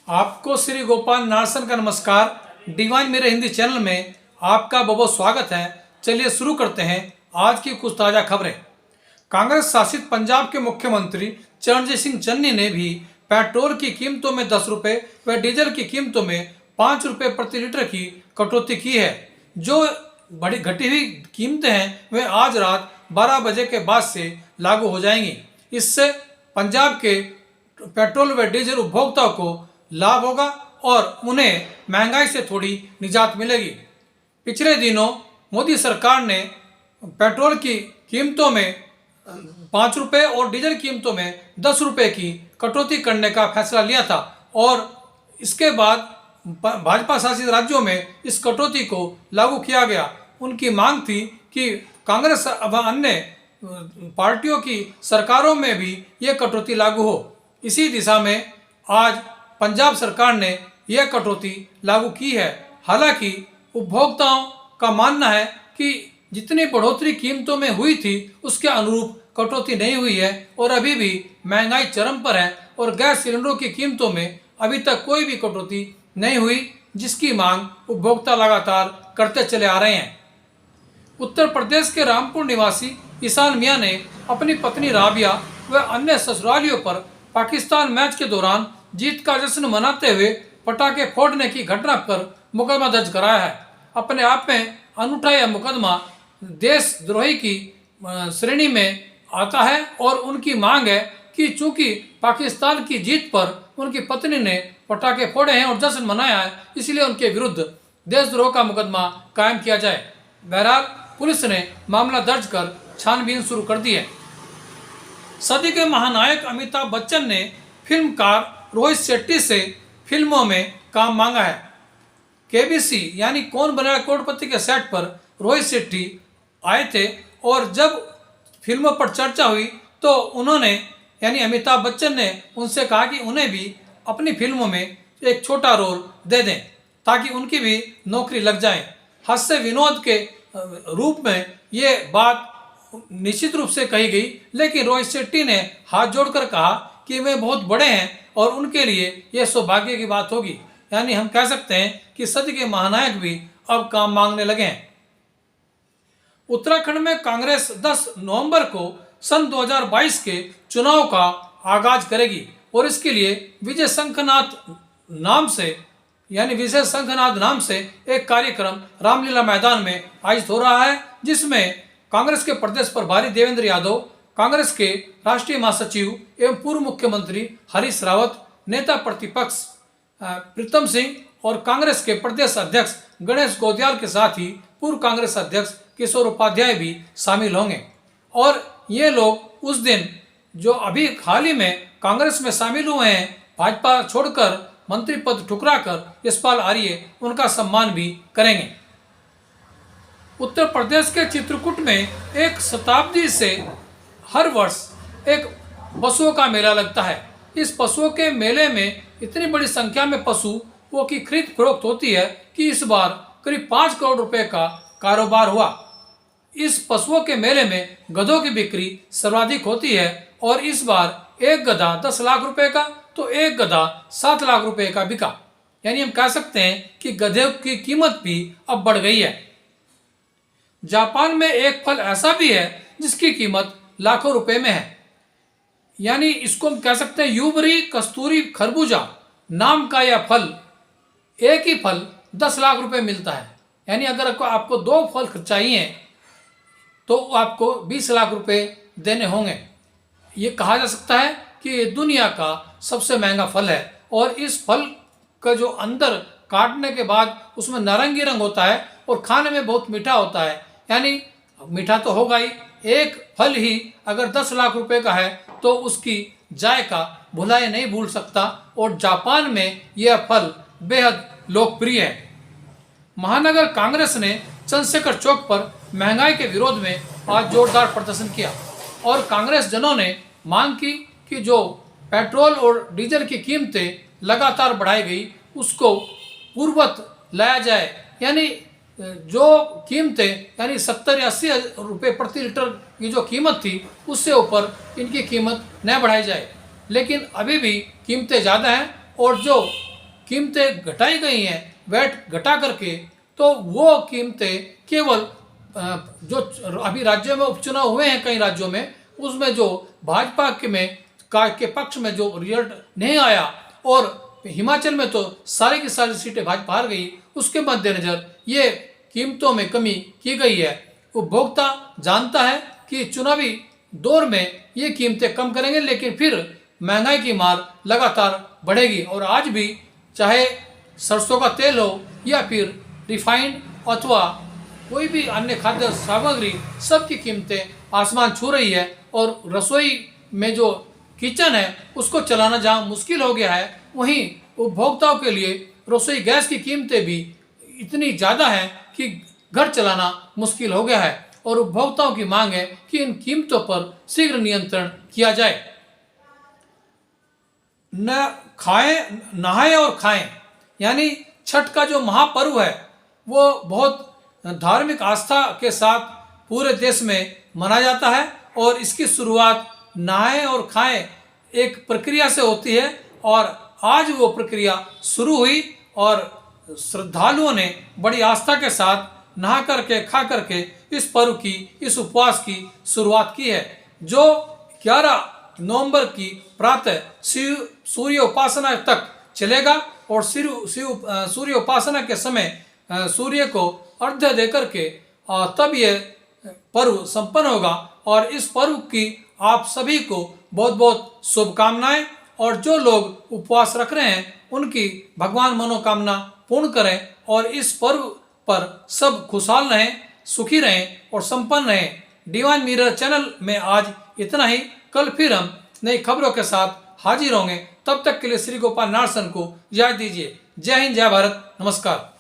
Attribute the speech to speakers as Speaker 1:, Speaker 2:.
Speaker 1: आपको श्री गोपाल नारसन का नमस्कार। डिवाइन मेरे हिंदी चैनल में आपका बहुत बहुत स्वागत है। चलिए शुरू करते हैं आज की कुछ ताज़ा खबरें। कांग्रेस शासित पंजाब के मुख्यमंत्री चरणजीत सिंह चन्नी ने भी पेट्रोल की कीमतों में 10 रुपये व डीजल की कीमतों में 5 रुपये प्रति लीटर की कटौती की है। जो बड़ी घटी हुई कीमतें हैं वे आज रात 12 बजे के बाद से लागू हो जाएंगी। इससे पंजाब के पेट्रोल व डीजल उपभोक्ताओं को लाभ होगा और उन्हें महंगाई से थोड़ी निजात मिलेगी। पिछले दिनों मोदी सरकार ने पेट्रोल की कीमतों में 5 रुपये और डीजल कीमतों में 10 रुपये की कटौती करने का फैसला लिया था और इसके बाद भाजपा शासित राज्यों में इस कटौती को लागू किया गया। उनकी मांग थी कि कांग्रेस व अन्य पार्टियों की सरकारों में भी ये कटौती लागू हो। इसी दिशा में आज पंजाब सरकार ने यह कटौती लागू की है। हालांकि उपभोक्ताओं का मानना है कि जितनी बढ़ोतरी कीमतों में हुई थी उसके अनुरूप कटौती नहीं हुई है और अभी भी महंगाई चरम पर है और गैस सिलेंडरों की कीमतों में अभी तक कोई भी कटौती नहीं हुई, जिसकी मांग उपभोक्ता लगातार करते चले आ रहे हैं। उत्तर प्रदेश के रामपुर निवासी ईशान मियां ने अपनी पत्नी राबिया व अन्य ससुरालियों पर पाकिस्तान मैच के दौरान जीत का जश्न मनाते हुए पटाखे फोड़ने की घटना पर मुकदमा दर्ज कराया है। अपने आप में अनूठा यह मुकदमा देशद्रोही की श्रेणी में आता है और उनकी मांग है कि चूंकि पाकिस्तान की जीत पर उनकी पत्नी ने पटाखे फोड़े हैं और जश्न मनाया है, इसलिए उनके विरुद्ध देशद्रोह का मुकदमा कायम किया जाए। बहरहाल पुलिस ने मामला दर्ज कर छानबीन शुरू कर दी है। सदी के महानायक अमिताभ बच्चन ने फिल्मकार रोहित शेट्टी से फिल्मों में काम मांगा है। केबीसी यानी कौन बनेगा करोड़पति के सेट पर रोहित शेट्टी आए थे और जब फिल्मों पर चर्चा हुई तो उन्होंने यानी अमिताभ बच्चन ने उनसे कहा कि उन्हें भी अपनी फिल्मों में एक छोटा रोल दे दें ताकि उनकी भी नौकरी लग जाए। हास्य विनोद के रूप में ये बात निश्चित रूप से कही गई, लेकिन रोहित शेट्टी ने हाथ जोड़कर कहा कि वे बहुत बड़े हैं और उनके लिए यह सौभाग्य की बात होगी। यानी हम कह सकते हैं कि सदी के महानायक भी अब काम मांगने लगे हैं। उत्तराखंड में कांग्रेस 10 नवंबर को सन 2022 के चुनाव का आगाज करेगी और इसके लिए विजय शंखनाथ नाम से एक कार्यक्रम रामलीला मैदान में आयोजित हो रहा है, जिसमें कांग्रेस के प्रदेश प्रभारी देवेंद्र यादव, कांग्रेस के राष्ट्रीय महासचिव एवं पूर्व मुख्यमंत्री हरीश रावत, नेता प्रतिपक्ष प्रीतम सिंह और कांग्रेस के प्रदेश अध्यक्ष गणेश गोदियाल के साथ ही पूर्व कांग्रेस अध्यक्ष किशोर उपाध्याय भी शामिल होंगे। और ये लोग उस दिन जो अभी हाल ही में कांग्रेस में शामिल हुए हैं, भाजपा छोड़कर मंत्री पद ठुकरा कर यशपाल आर्य, उनका सम्मान भी करेंगे। उत्तर प्रदेश के चित्रकूट में एक शताब्दी से हर वर्ष एक पशुओं का मेला लगता है। इस पशुओं के मेले में इतनी बड़ी संख्या में पशुओं की खरीद फरोख्त होती है कि इस बार करीब 5 करोड़ रुपए का कारोबार हुआ। इस पशुओं के मेले में गधों की बिक्री सर्वाधिक होती है और इस बार एक गधा 10 लाख रुपए का तो एक गधा 7 लाख रुपए का बिका। यानी हम कह सकते हैं कि गधे की कीमत भी अब बढ़ गई है। जापान में एक फल ऐसा भी है जिसकी कीमत लाखों रुपए में है। यानी इसको हम कह सकते हैं यूबरी कस्तूरी खरबूजा नाम का यह फल, एक ही फल 10 लाख रुपए मिलता है। यानी अगर आपको 2 फल चाहिए तो आपको 20 लाख रुपए देने होंगे। ये कहा जा सकता है कि ये दुनिया का सबसे महंगा फल है और इस फल का जो अंदर काटने के बाद उसमें नारंगी रंग होता है और खाने में बहुत मीठा होता है। यानी मीठा तो होगा ही, एक फल ही अगर 10 लाख रुपए का है तो उसकी जायका भुलाए नहीं भूल सकता और जापान में यह फल बेहद लोकप्रिय है। महानगर कांग्रेस ने चंद्रशेखर चौक पर महंगाई के विरोध में आज जोरदार प्रदर्शन किया और कांग्रेस जनों ने मांग की कि जो पेट्रोल और डीजल की कीमतें लगातार बढ़ाई गई उसको पूर्ववत लाया जाए। यानी जो कीमतें यानी 70 या 80 रुपये प्रति लीटर की जो कीमत थी उससे ऊपर इनकी कीमत न बढ़ाई जाए। लेकिन अभी भी कीमतें ज़्यादा हैं और जो कीमतें घटाई गई हैं वैट घटा करके, तो वो कीमतें केवल जो अभी राज्यों में उपचुनाव हुए हैं कई राज्यों में, उसमें जो भाजपा के पक्ष में जो रिजल्ट नहीं आया और हिमाचल में तो सारी की सारी सीटें भाजपा हार गई, उसके मद्देनजर ये कीमतों में कमी की गई है। उपभोक्ता जानता है कि चुनावी दौर में ये कीमतें कम करेंगे, लेकिन फिर महंगाई की मार लगातार बढ़ेगी। और आज भी चाहे सरसों का तेल हो या फिर रिफाइंड अथवा कोई भी अन्य खाद्य सामग्री, सबकी कीमतें आसमान छू रही है। और रसोई में जो किचन है उसको चलाना जहाँ मुश्किल हो गया है, वहीं उपभोक्ताओं के लिए रसोई गैस की कीमतें भी इतनी ज़्यादा हैं कि घर चलाना मुश्किल हो गया है। और उपभोक्ताओं की मांग है कि इन कीमतों पर शीघ्र नियंत्रण किया जाए। न खाएं, नहाएं और खाएं, यानी छठ का जो महापर्व है वो बहुत धार्मिक आस्था के साथ पूरे देश में मनाया जाता है। और इसकी शुरुआत नहाएं और खाएं एक प्रक्रिया से होती है, और आज वो प्रक्रिया शुरू हुई और श्रद्धालुओं ने बड़ी आस्था के साथ नहा करके खा करके इस पर्व की, इस उपवास की शुरुआत की है, जो 11 नवंबर की प्रातः सूर्य उपासना तक चलेगा। और सूर्य उपासना के समय सूर्य को अर्घ्य देकर के तब ये पर्व संपन्न होगा। और इस पर्व की आप सभी को बहुत बहुत शुभकामनाएं। और जो लोग उपवास रख रहे हैं उनकी भगवान मनोकामना पूर्ण करें, और इस पर्व पर सब खुशहाल रहें, सुखी रहें और संपन्न रहें। डिवाइन मिरर चैनल में आज इतना ही। कल फिर हम नई खबरों के साथ हाजिर होंगे। तब तक के लिए श्री गोपाल नारसन को इजाजत दीजिए। जय हिंद, जय भारत, नमस्कार।